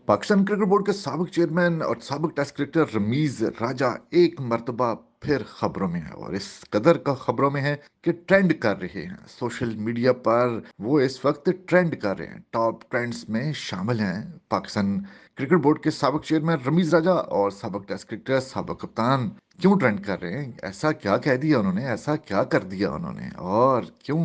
Pakistan cricket board के साबिक chairman और साबिक टेस्ट क्रिकेटर रमीज राजा एक मर्तबा फिर खबरों में है, और इस कदर का खबरों में है कि ट्रेंड कर रहे हैं सोशल मीडिया पर। वो इस वक्त ट्रेंड कर रहे हैं, टॉप ट्रेंड्स में शामिल हैं। पाकिस्तान क्रिकेट बोर्ड के साबिक चेयरमैन रमीज राजा और साबिक टेस्ट क्रिकेटर साबिक कप्तान क्यों ट्रेंड कर रहे हैं? ऐसा क्या कह दिया उन्होंने, ऐसा क्या कर दिया उन्होंने, और क्यों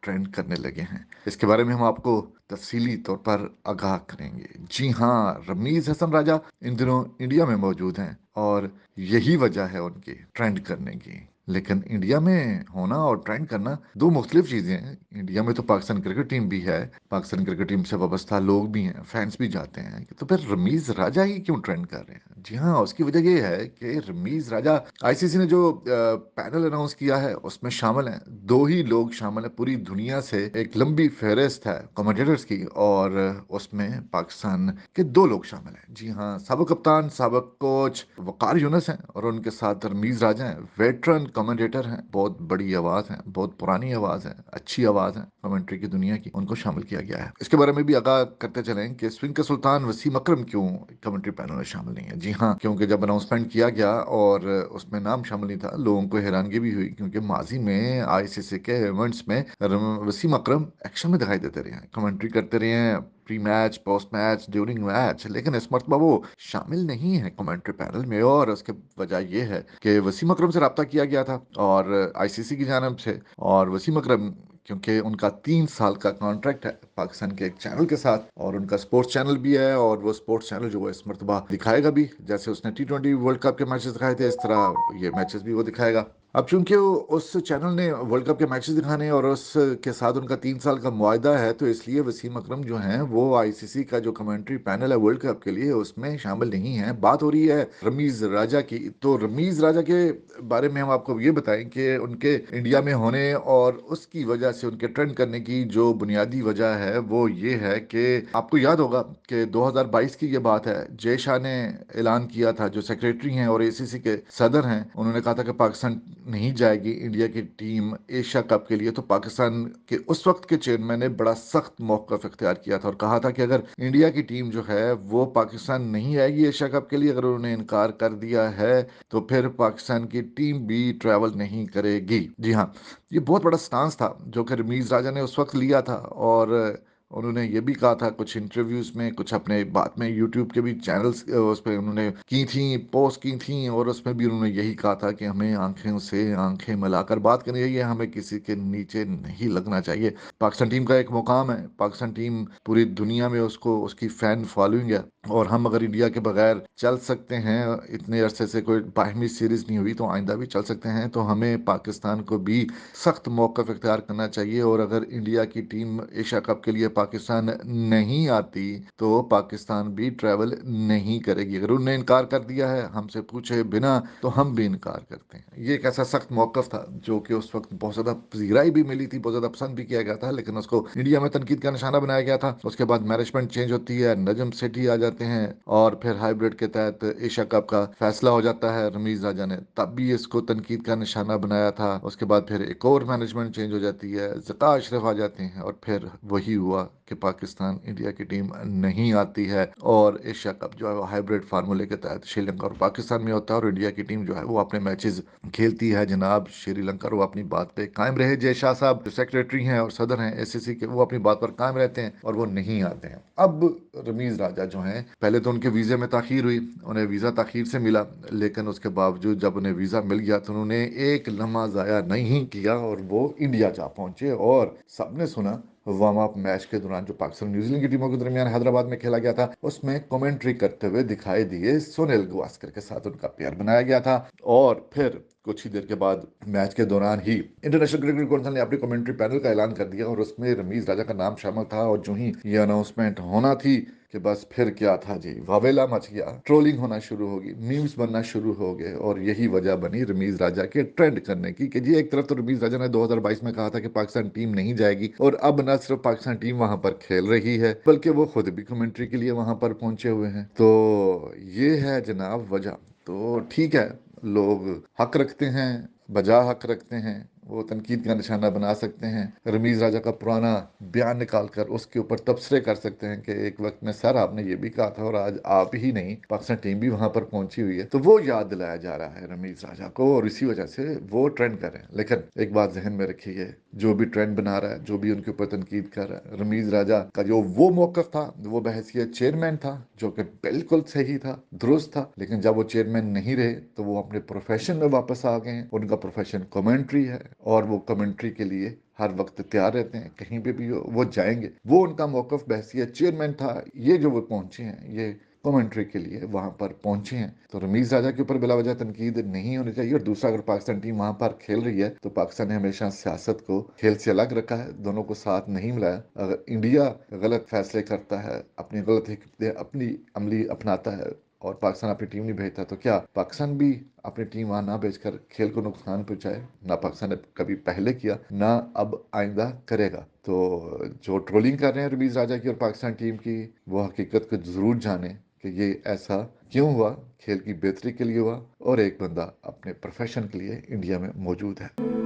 ट्रेंड करने लगे हैं? इसके बारे में हम आपको तफसीली तौर पर आगाह करेंगे। जी हाँ, रमीज हसन राजा इन दिनों इंडिया में मौजूद हैं, और यही वजह है उनके ट्रेंड करने की। लेकिन इंडिया में होना और ट्रेंड करना दो मुख्तलिफ चीज़ें हैं। इंडिया में तो पाकिस्तान क्रिकेट टीम भी है, पाकिस्तान क्रिकेट टीम से वाबस्ता लोग भी हैं, फैंस भी जाते हैं, तो फिर रमीज राजा ही क्यों ट्रेंड कर रहे हैं? जी हाँ, उसकी वजह ये है कि रमीज राजा, आईसीसी ने जो पैनल अनाउंस किया है उसमें शामिल हैं, दो ही लोग शामिल हैं पूरी दुनिया से। एक लंबी फहरिस्त है कमेंटेटर्स की, और उसमें पाकिस्तान के दो लोग शामिल हैं। जी हाँ, साबिक कप्तान, साबिक कोच वकार यूनुस हैं, और उनके साथ रमीज राजा हैं, वेटरन कमेंटेटर हैं, बहुत बड़ी आवाज है, बहुत पुरानी आवाज है, अच्छी आवाज है कमेंट्री की दुनिया की। उनको शामिल किया गया है। इसके बारे में भी आगाह करते चलें कि स्विंग के सुल्तान वसीम अकरम क्यों कमेंट्री पैनल में शामिल नहीं है। जी हाँ, क्योंकि जब अनाउंसमेंट किया गया और उसमें नाम शामिल नहीं था, लोगों को हैरानगी भी हुई, क्योंकि माजी में आईसीसी के इवेंट्स में वसीम अकरम एक्शन में दिखाई देते रहे हैं, कमेंट्री करते रहे हैं, pre match, post match, during match, लेकिन इस मरतबा वो शामिल नहीं है कमेंट्री पैनल में। और उसके वजह यह है कि वसीम अकरम से रब्ता किया गया था और आईसीसी की जानब से, और वसीम अकरम क्योंकि उनका 3 साल का कॉन्ट्रैक्ट है पाकिस्तान के एक चैनल के साथ, और उनका स्पोर्ट्स चैनल भी है, और वो स्पोर्ट्स चैनल जो है इस मरतबा दिखाएगा भी, जैसे उसने T20 वर्ल्ड कप के मैचेस दिखाए थे, इस तरह ये मैचेस भी वो दिखाएगा। अब चूंकि उस चैनल ने वर्ल्ड कप के मैचेस दिखाने और उसके साथ उनका 3 साल का मुआहदा है, तो इसलिए वसीम अकरम जो हैं वो आईसीसी का जो कमेंट्री पैनल है वर्ल्ड कप के लिए उसमें शामिल नहीं है। बात हो रही है रमीज राजा की। तो रमीज राजा के बारे में हम आपको ये बताएं कि उनके इंडिया में होने और उसकी वजह से उनके ट्रेंड करने की जो बुनियादी वजह है वो ये है कि आपको याद होगा कि 2022 की ये बात है, जय शाह ने ऐलान किया था, जो सेक्रेटरी हैं और एसीसी के सदर हैं, उन्होंने कहा था कि पाकिस्तान नहीं जाएगी इंडिया की टीम एशिया कप के लिए। तो पाकिस्तान के उस वक्त के चेयरमैन ने बड़ा सख्त मौक़िफ़ इख्तियार किया था और कहा था कि अगर इंडिया की टीम जो है वो पाकिस्तान नहीं आएगी एशिया कप के लिए, अगर उन्होंने इनकार कर दिया है तो फिर पाकिस्तान की टीम भी ट्रैवल नहीं करेगी। जी हाँ, ये बहुत बड़ा स्टांस था जो कि रमीज राजा ने उस वक्त लिया था, और उन्होंने ये भी कहा था कुछ इंटरव्यूज में, कुछ अपने बात में यूट्यूब के भी चैनल्स उस पर उन्होंने की थी, पोस्ट की थी, और उसमें भी उन्होंने यही कहा था कि हमें आंखें से आंखें मिलाकर बात करनी चाहिए, हमें किसी के नीचे नहीं लगना चाहिए। पाकिस्तान टीम का एक मुकाम है, पाकिस्तान टीम पूरी दुनिया में उसको उसकी फैन फॉलोइंग है, और हम अगर इंडिया के बगैर चल सकते हैं, इतने अरसे से कोई बाहमी सीरीज नहीं हुई तो आइंदा भी चल सकते हैं, तो हमें पाकिस्तान को भी सख्त मौक़िफ़ इख्तियार करना चाहिए। और अगर इंडिया की टीम एशिया कप के लिए पाकिस्तान नहीं आती तो पाकिस्तान भी ट्रैवल नहीं करेगी। अगर उन्होंने इनकार कर दिया है हमसे पूछे बिना तो हम भी इनकार करते हैं। ये एक ऐसा सख्त मौक़िफ़ था जो कि उस वक्त बहुत ज़्यादा पजीराई भी मिली थी, बहुत ज़्यादा पसंद भी किया गया था, लेकिन उसको इंडिया में तनकीद का निशाना बनाया गया था। उसके बाद मैनेजमेंट चेंज होती है, नजम सेठी आ जाते हैं, और फिर हाइब्रिड के तहत एशिया कप का फैसला हो जाता है। रमीज राजा ने तब भी इसको तनकीद का निशाना बनाया था। उसके बाद फिर एक और मैनेजमेंट चेंज हो जाती है, ज़का अशरफ आ जाते हैं, और फिर वही हुआ कि पाकिस्तान इंडिया की टीम नहीं आती है, और एशिया कप जो है वो हाइब्रिड फार्मूले के तहत श्रीलंका और पाकिस्तान में होता है, और इंडिया की टीम जो है वो अपने मैचेस खेलती है। जनाब श्रीलंका वो अपनी बात पे कायम रहे, जय शाह साहब जो सेक्रेटरी हैं और सदर हैं एसीसी के, वो अपनी बात पर कायम रहते हैं और वो नहीं आते हैं। अब रमीज राजा जो हैं, पहले तो उनके वीज़े में ताखीर हुई, उन्हें वीज़ा ताखीर से मिला, लेकिन उसके बावजूद जब उन्हें वीज़ा मिल गया तो उन्होंने एक लम्हा ज़ाया नहीं किया और वो इंडिया जा पहुंचे। और सबने सुना वार्म अप मैच के दौरान जो पाकिस्तान न्यूजीलैंड की टीमों के दरमियान हैदराबाद में खेला गया था, उसमें कमेंट्री करते हुए दिखाई दिए सुनील गावस्कर के साथ उनका पेयर बनाया गया था। और फिर कुछ ही देर के बाद मैच के दौरान ही इंटरनेशनल क्रिकेट काउंसिल ने अपनी कमेंट्री पैनल का ऐलान कर दिया, और उसमें रमीज राजा का नाम शामिल था। और जो ही ये अनाउंसमेंट होना थी कि बस फिर क्या था जी, वावेला मच गया, ट्रोलिंग होना शुरू होगी, मीम्स बनना शुरू हो गए, और यही वजह बनी रमीज राजा के ट्रेंड करने की कि जी एक तरफ तो रमीज राजा ने 2022 में कहा था कि पाकिस्तान टीम नहीं जाएगी, और अब न सिर्फ पाकिस्तान टीम वहां पर खेल रही है बल्कि वो खुद भी कमेंट्री के लिए वहां पर पहुंचे हुए हैं। तो ये है जनाब वजह। तो ठीक है, लोग हक रखते हैं, बजा हक रखते हैं, وہ تنقید کا نشانہ بنا سکتے ہیں، رمیز راجہ کا پرانا بیان نکال کر اس کے اوپر تبصرے کر سکتے ہیں کہ ایک وقت میں سر آپ نے یہ بھی کہا تھا اور آج آپ ہی نہیں پاکستان ٹیم بھی وہاں پر پہنچی ہوئی ہے، تو وہ یاد دلایا جا رہا ہے رمیز راجہ کو، اور اسی وجہ سے وہ ٹرینڈ کر رہے ہیں۔ لیکن ایک بات ذہن میں رکھیے، جو بھی ٹرینڈ بنا رہا ہے، جو بھی ان کے اوپر تنقید کر رہا ہے، رمیز راجہ کا جو وہ موقف تھا، وہ بحیثیت چیئرمین تھا، جو کہ بالکل صحیح تھا، درست تھا، لیکن جب وہ چیئرمین نہیں رہے تو وہ اپنے پروفیشن میں واپس آ گئے ہیں۔ ان کا پروفیشن کمنٹری ہے اور وہ کمنٹری کے لیے ہر وقت تیار رہتے ہیں، کہیں پہ بھی وہ جائیں گے۔ وہ ان کا موقف بحیثیت چیئرمین تھا، یہ جو وہ پہنچے ہیں یہ کمنٹری کے لیے وہاں پر پہنچے ہیں، تو رمیز راجہ کے اوپر بلا وجہ تنقید نہیں ہونی چاہیے۔ اور دوسرا، اگر پاکستان ٹیم وہاں پر کھیل رہی ہے تو پاکستان نے ہمیشہ سیاست کو کھیل سے الگ رکھا ہے، دونوں کو ساتھ نہیں ملایا۔ اگر انڈیا غلط فیصلے کرتا ہے، اپنی غلط حکمتیں اپنی عملی اپناتا ہے اور پاکستان اپنی ٹیم نہیں بھیجتا، تو کیا پاکستان بھی اپنی ٹیم وہاں نہ بھیج کر کھیل کو نقصان پہنچائے؟ نہ پاکستان نے کبھی پہلے کیا، نہ اب آئندہ کرے گا۔ تو جو ٹرولنگ کر رہے ہیں رمیز راجہ کی اور پاکستان ٹیم کی، وہ حقیقت کو ضرور جانیں کہ یہ ایسا کیوں ہوا، کھیل کی بہتری کے لیے ہوا، اور ایک بندہ اپنے پروفیشن کے لیے انڈیا میں موجود ہے۔